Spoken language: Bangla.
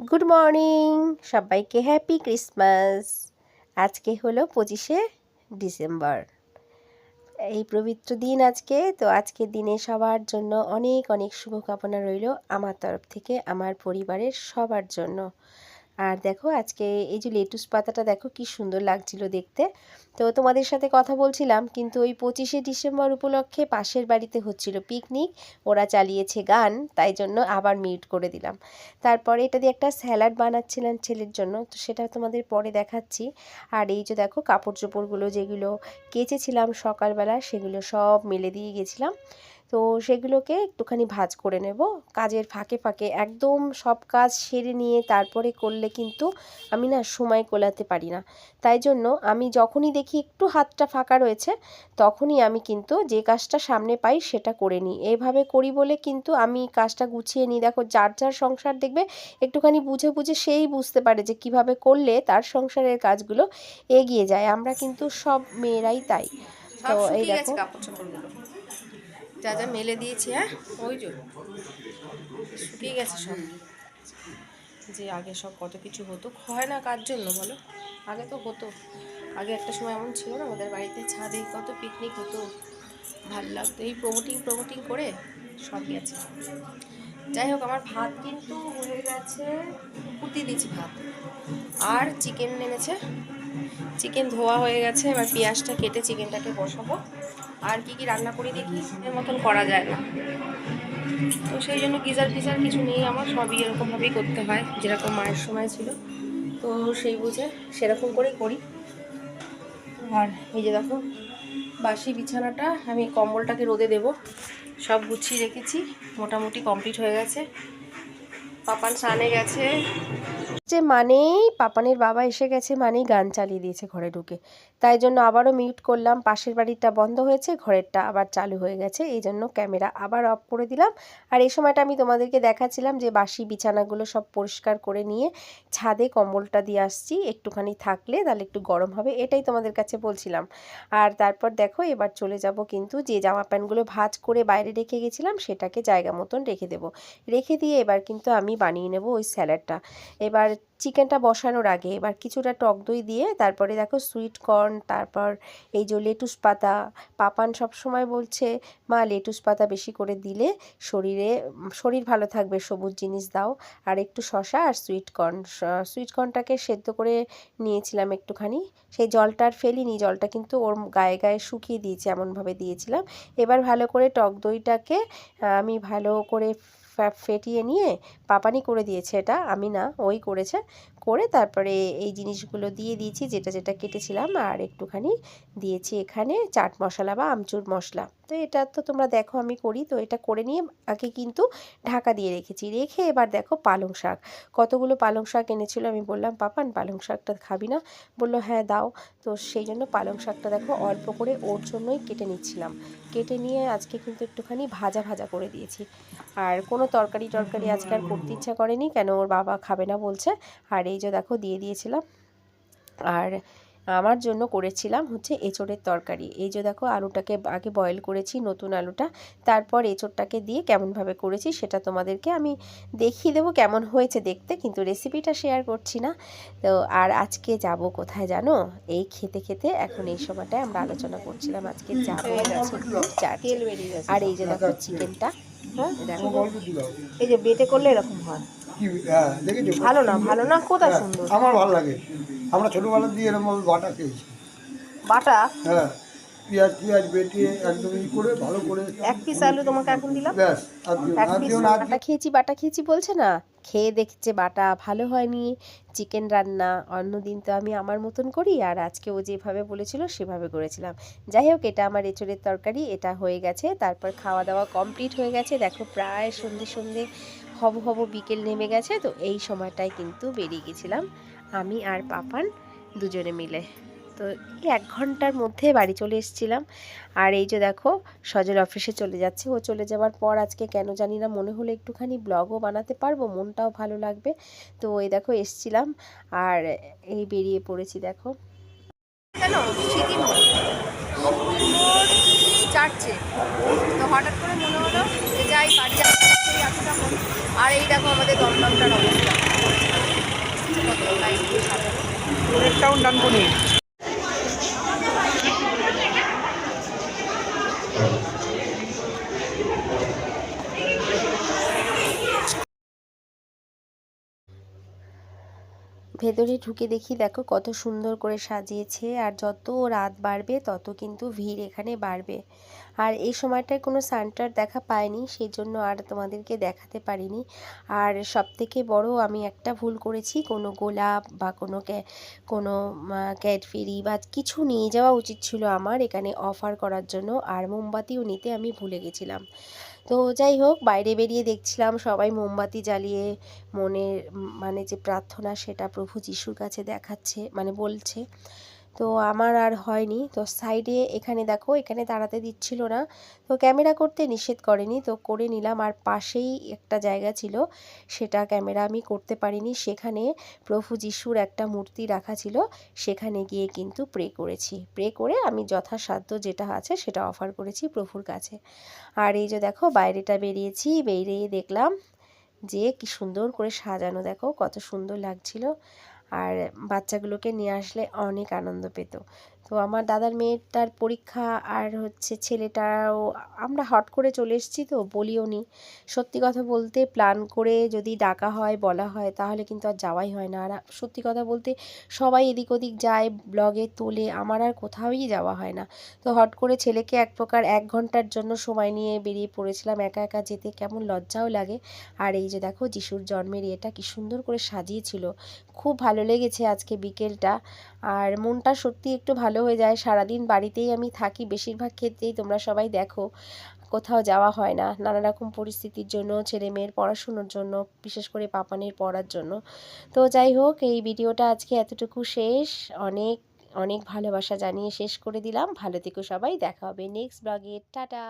গুড মর্নিং সবাইকে, হ্যাপি ক্রিসমাস। আজকে হলো 25শে ডিসেম্বর, এই পবিত্র দিন আজকে। তো আজকের দিনে সবার জন্য অনেক অনেক শুভকামনা রইল আমার তরফ থেকে, আমার পরিবারের সবার জন্য। আর দেখো আজকে এই যে লেটুস পাতাটা দেখো কি সুন্দর লাগছিল দেখতে। তো তোমাদের সাথে কথা বলছিলাম, কিন্তু ওই 25শে ডিসেম্বর উপলক্ষে পাশের বাড়িতে হচ্ছিল পিকনিক, ওরা চালিয়েছে গান, তাই জন্য আবার মিউট করে দিলাম। তারপরে এটা দিয়ে একটা স্যালাড বানাচ্ছিলাম ছেলের জন্য, তো সেটা তোমাদের পরে দেখাচ্ছি। আর এই যে দেখো কাপড় চোপড়গুলো যেগুলো কেচেছিলাম সকালবেলা, সেগুলো সব মেলে দিয়ে গেছিলাম। তো সেগুলোকে একটুখানি ভাঁজ করে নেব কাজের ফাঁকে ফাঁকে, একদম সব কাজ সেরে নিয়ে তারপরে করলে কিন্তু আমি না সময় কোলাতে পারি না। তাই জন্য আমি যখনই দেখি একটু হাতটা ফাঁকা রয়েছে, তখনই আমি কিন্তু যে কাজটা সামনে পাই সেটা করে নিই। এইভাবে করি বলে কিন্তু আমি কাজটা গুছিয়ে নিই। দেখো যার যার সংসার দেখবে একটুখানি বুঝে বুঝে সেই বুঝতে পারে যে কিভাবে করলে তার সংসারের কাজগুলো এগিয়ে যায়। আমরা কিন্তু সব মেয়েরাই তাই। তো এই দেখো কাপড় চোপড়গুলো যা যা মেলে দিয়েছি, হ্যাঁ ওই যে শুকিয়ে গেছে সব। যে আগে সব কত কিছু হতো, হয় না কার জন্য বলো? আগে তো হতো, আগে একটা সময় এমন ছিল না, আমাদের বাড়িতে ছাদে কত পিকনিক হতো, ভালো লাগতো। এই প্রমোটিং করে সব গেছে। যাই হোক, আমার ভাত কিন্তু হয়ে গেছে, ফুটিয়ে দিয়েছি ভাত। আর চিকেন এনেছে, চিকেন ধোয়া হয়ে গেছে, এবার পেঁয়াজটা কেটে চিকেনটাকে বসাবো। আর কি কি রান্না করি দেখি, এর মতন করা যায় না, তো সেই জন্য গিজার ফিজার কিছু নেই আমার, সবই এরকমভাবেই করতে হয় যেরকম মায়ের সময় ছিল। তো সেই বুঝে সেরকম করেই করি। আর এই যে দেখো বাসি বিছানাটা, আমি কম্বলটাকে রোদে দেব, সব গুছিয়ে রেখেছি, মোটামুটি কমপ্লিট হয়ে গেছে। পাপান স্নানে গেছে, যে মানেই পাপানের বাবা এসে গেছে মানেই গান চালিয়ে দিয়েছে ঘরে ঢুকে, তাই জন্য আবারও মিউট করলাম। পাশের বাড়িটা বন্ধ হয়েছে, ঘরেরটা আবার চালু হয়ে গেছে, এই জন্য ক্যামেরা আবার অফ করে দিলাম। আর এই সময়টা আমি তোমাদেরকে দেখাচ্ছিলাম যে বাসি বিছানাগুলো সব পরিষ্কার করে নিয়ে ছাদে কম্বলটা দিয়ে আসছি, একটুখানি থাকলে তাহলে একটু গরম হবে, এটাই তোমাদের কাছে বলছিলাম। আর তারপর দেখো এবার চলে যাব, কিন্তু যে জামা প্যান্টগুলো ভাঁজ করে বাইরে রেখে গেছিলাম সেটাকে জায়গা মতন রেখে দেব। রেখে দিয়ে এবার কিন্তু আমি বানিয়ে নেব ওই স্যালাডটা। এবার চিকেনটা বসানোর আগে এবার কিছুটা টক দই দিয়ে, তারপরে দেখো সুইট কর্ন, তারপর এই যে লেটুস পাতা। পাপান সব সময় বলছে মা লেটুস পাতা বেশি করে দিলে শরীর ভালো থাকবে, সবুজ জিনিস দাও। আর একটু শসা আর সুইট কর্নটাকে সেদ্ধ করে নিয়েছিলাম একটুখানি, সেই জলটা আর ফেলিনি, জলটা কিন্তু ওর গায়ে গায়ে শুকিয়ে দিয়েছি, এমনভাবে দিয়েছিলাম। এবার ভালো করে টক দইটাকে আমি ভালো করে ফেটিয়ে নিয়ে, পাপানি করে দিয়েছে, এটা আমি না, ওই করেছে, করে তারপরে এই জিনিসগুলো দিয়ে দিয়েছি যেটা যেটা কেটেছিলাম। আর একটুখানি দিয়েছি এখানে চাট মশলা বা আমচুর মশলা। তো এটা তো তোমরা দেখো আমি করি, তো এটা করে নিয়ে আগে কিন্তু ঢাকা দিয়ে রেখেছি। রেখে এবার দেখো পালং শাক, কতগুলো পালং শাক এনেছিল, আমি বললাম পাপান পালং শাকটা খাবি না? বললো হ্যাঁ দাও। তো সেই জন্য পালং শাকটা দেখো অল্প করে ওর জন্যই কেটে নিচ্ছিলাম। কেটে নিয়ে আজকে কিন্তু একটুখানি ভাজা ভাজা করে দিয়েছি। আর কোনো তরকারি আজকে আর করতে ইচ্ছা করেনি, কেন ওর বাবা খাবে না বলছে। আর এই যে দেখো দিয়ে দিয়েছিলাম। আর আমার জন্য করেছিলাম হচ্ছে এঁচোড়ের তরকারি। এই যে দেখো আলুটাকে আগে বয়েল করেছি, নতুন আলুটা, তারপর এঁচোড়টাকে দিয়ে কেমনভাবে করেছি সেটা তোমাদেরকে আমি দেখিয়ে দেবো কেমন হয়েছে দেখতে, কিন্তু রেসিপিটা শেয়ার করছি না। তো আর আজকে যাব কোথায় জানো, এই খেতে খেতে এখন এই সময়টায় আমরা আলোচনা করছিলাম আজকে যাবো চার্চে। আর এই যে দেখো চিকেনটা, হ্যাঁ দেখো এই যে বেটে করলে এরকম হয়, ভালো না ভালো না, কোথায় সুন্দর, আমার ভালো লাগে। আমরা ছোটবেলা দিয়ে এরকম বাটা খেয়েছি, বাটা, হ্যাঁ পেঁয়াজ বেটে একদম ই করে ভালো করে। এক পিস আলু তোমাকে এখন দিলাম, ব্যাস এক পিস বাটা খেয়েছি বলছে না, খেয়ে দেখছে বাটা ভালো হয়নি। চিকেন রান্না অন্যদিন তো আমি আমার মতন করি, আর আজকে ও যেভাবে বলেছিল সেভাবে করেছিলাম। যাই হোক, এটা আমার এঁচোড়ের তরকারি, এটা হয়ে গেছে। তারপর খাওয়া দাওয়া কমপ্লিট হয়ে গেছে, দেখো প্রায় সন্ধে হব হব বিকেল নেমে গেছে। তো এই সময়টায় কিন্তু বেরিয়ে গেছিলাম আমি আর পাপান দুজনে মিলে। তো এই 1 ঘন্টার মধ্যে বাড়ি চলে এসেছিলাম। আর এই যে দেখো সজল অফিসে চলে যাচ্ছে, ও চলে যাওয়ার পর আজকে কেন জানি না মনে হলো একটুখানি ব্লগও বানাতে পারবো, মনটাও ভালো লাগবে। তো এই দেখো এসছিলাম আর এই বেরিয়ে পড়েছি। দেখো কেন লাগছে। তো হঠাৎ করে মনে হলো যে যাই বাড়ি যাচ্ছি এতটা এখন। আর এই দেখো আমাদের দমদমটার অবস্থা, টাউন ডানকুনি। ভেতরে ঢুকে দেখি দেখো কত সুন্দর করে সাজিয়েছে, আর যত রাত বাড়বে তত কিন্তু ভিড় এখানে বাড়বে। আর এই সময়টায় কোনো সান্টার দেখা পাইনি, সেই জন্য আর তোমাদেরকে দেখাতে পারিনি। আর সবথেকে বড় আমি একটা ভুল করেছি, কোনো গোলাপ বা কোনো ক্যাডবেরি বা কিছু নিয়ে যাওয়া উচিত ছিল আমার এখানে অফার করার জন্য, আর মোমবাতিও নিতে আমি ভুলে গেছিলাম। তো যাই হোক, বাইরে বেরিয়ে দেখছিলাম সবাই মোমবাতি জ্বালিয়ে মনের মানে যে প্রার্থনা সেটা প্রভু যিশুর কাছে দেখাচ্ছে, মানে বলছে। তো আমার আর হয়নি। তো সাইডে এখানে দেখো, এখানে দাঁড়াতে দিচ্ছিল না, তো ক্যামেরা করতে নিষেধ করেনি, তো করে নিলাম। আর পাশেই একটা জায়গা ছিল, সেটা ক্যামেরা আমি করতে পারিনি। সেখানে প্রভু যিশুর একটা মূর্তি রাখা ছিল, সেখানে গিয়ে কিন্তু প্রে করে আমি যথাসাধ্য যেটা আছে সেটা অফার করেছি প্রভুর কাছে। আর এই যে দেখো বাইরেটা বেরিয়ে দেখলাম যে কি সুন্দর করে সাজানো, দেখো কত সুন্দর লাগছিল। আর বাচ্চাগুলোকে নিয়ে আসলে অনেক আনন্দ পেত। তো আমার দাদার মেয়েটার পরীক্ষা, আর হচ্ছে ছেলেটাও, আমরা হট করে চলে এসেছি তো বলিও নি। সত্যি কথা বলতে প্ল্যান করে যদি ডাকা হয় বলা হয় তাহলে কিন্তু আর যাওয়াই হয় না। আর সত্যি কথা বলতে সবাই এদিক ওদিক যায়, ব্লগে তোলে, আমার আর কোথাওই যাওয়া হয় না। তো হট করে ছেলেকে এক প্রকার 1 ঘন্টার জন্য সময় নিয়ে বেরিয়ে পড়েছিলাম, একা একা যেতে কেমন লজ্জাও লাগে। আর এই যে দেখো যিশুর জন্মের ইয়েটা কি সুন্দর করে সাজিয়েছিল, খুব ভালো লেগেছে আজকে বিকেলটা। আর মনটা সত্যি একটু ভালো হয়ে যায়। সারাদিন বাড়িতেই আমি থাকি, বেশিরভাগ ক্ষেত্রেই তোমরা সবাই দেখো কোথাও যাওয়া হয় না, নানা রকম পরিস্থিতির জন্য, ছেলে মেয়ের পড়াশুনোর জন্য, বিশেষ করে পাপানের পড়ার জন্য। তো যাই হোক, এই ভিডিওটা আজকে এতটুকু শেষ। অনেক অনেক ভালোবাসা জানিয়ে শেষ করে দিলাম। ভালো থেকো সবাই, দেখা হবে নেক্সট ব্লগে। টাটা।